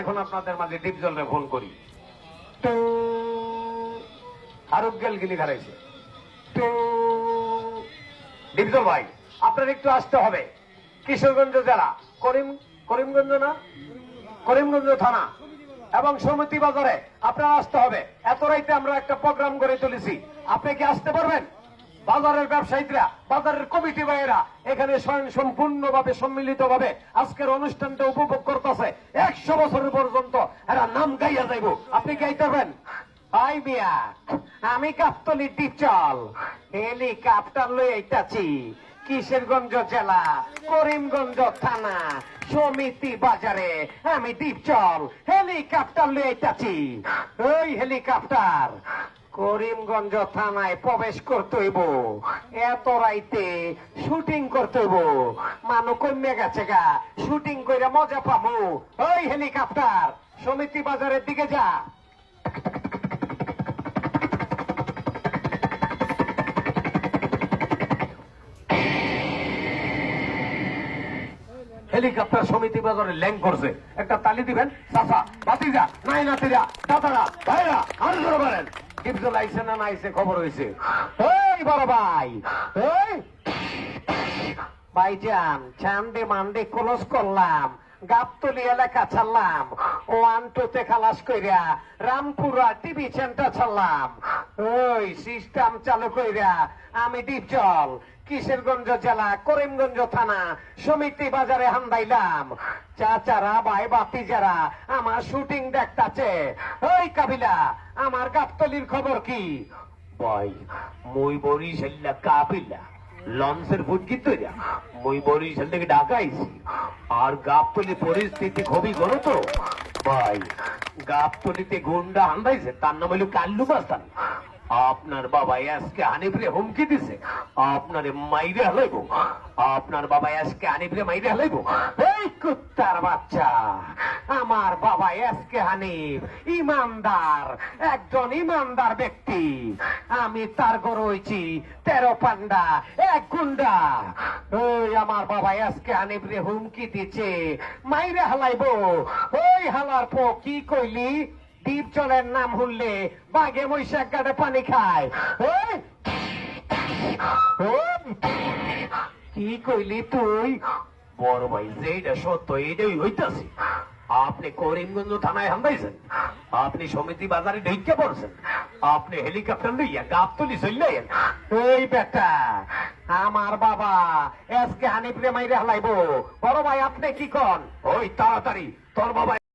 এখন আপনাদের মাঝে ডিপজলরে ফোন করি। তো আরব গেল গিলি হারাইছে। তো ডিপজল ভাই, আপনার একটু আসতে হবে। কিশোরগঞ্জ জেলা করিমগঞ্জ না করিমগঞ্জ থানা এবং সমিতি বাজারে আপনারা আসতে হবে। এত রাইতে আমরা একটা প্রোগ্রাম করে তুলেছি, আপনি কি আসতে পারবেন? বাজারের ব্যবসায়ীরা, বাজারের কমিটি ভাইয়েরা এখানে স্বয়ং সম্পূর্ণভাবে সম্মিলিত ভাবে আজকের অনুষ্ঠানটা উপভোগ করতেছে। 100 বছরের পর্যন্ত এরা নাম গাইয়া যাইব। আপনি গাইতেবেন? আই মিয়া, আমি গাবতলী ডিপজল হেলিকপ্টার লই আইতাছি। কিশোরগঞ্জ জেলা করিমগঞ্জ থানা সমিতি বাজারে আমি ডিপজল হেলিকপ্টার লই আইতাছি। ওই হেলিকপ্টার করিমগঞ্জ থানায় প্রবেশ করতে হইব। এত রাইতে শুটিং করতে হইব। মানুষ কমে গেছে গা, শুটিং করে মজা পাবো। ওই হেলিকপ্টার সমিতি বাজারের দিকে যা। হেলিকপ্টার সমিতি বাজারে ল্যাং করছে। একটা তালি দিবেন চাচা, বাতিজা, নাই নাতিরা, দাদারা, ভাইরা, আর ধরে পারেন। ডিপজল আইসে না আইসে খবর হয়েছে। ওই বড় ভাই, ওই ভাইজান, চান্দে মান্ডে ক্লোজ করলাম, গাবতলী এলাকা ছাড়লাম, 1-2 খালাস কইরা রামপুরা টিভি সেন্টার ছাড়লাম। ওই সিস্টেম চালু কইরা আমি ডিপজল কিশোরগঞ্জ জেলা করিমগঞ্জ থানা সমিতি বাজারে হান্দাইলাম। চাচারা, ভাই বাতি যারা আমার শুটিং দেখতাছে, ওই কাবিলা আমার গাবতলীর খবর কি? ভাই মই বরিশাল্লা কাবিলা লঞ্চের ফুটকি তৈরা মই বরিশাল থেকে ঢাকা আইছি। আর গাবতলী পরিস্থিতি খুবই গরম তো ভাই। গাবতলীতে গুন্ডা হান্দাইছে, তার নাম হইল কাল্লু মাস্তান। আপনার বাবা আজকে হানিফরে হুমকি দিছে, আপনারে মাইরে হালাইব। আপনার বাবা আজকে হানিফরে মাইরে হালাইব। এই কুত্তার বাচ্চা, আমার বাবা আজকে হানিফ ইমানদার, একজন ইমানদার ব্যক্তি। আমি তার গরু হইছি 13 পান্ডা, এক গুন্ডা। ওই আমার বাবা আজকে হানিফরে হুমকি দিচ্ছে, মাইরে হালাইব। ওই হালার পো কি কইলি? ডিপজলের নাম শুনলে বাঘে মহিষাক গাড়ে পানি খায়। কি কইলি তুই? বড় ভাই, যেটা সত্য এইটাই হইতাছে। আপনি করিমগঞ্জ থানায় হামদাইছেন, আপনি সমিতি বাজারে ঢুকে পড়ছেন, আপনি হেলিকপ্টার লইয়া গাবতলী চললেন। ওই বেটা, আমার বাবা আজকে হানিফরে মাইরে হালাইব। বড় ভাই আপনি কি কন? ওই তাড়াতাড়ি তোর বাবা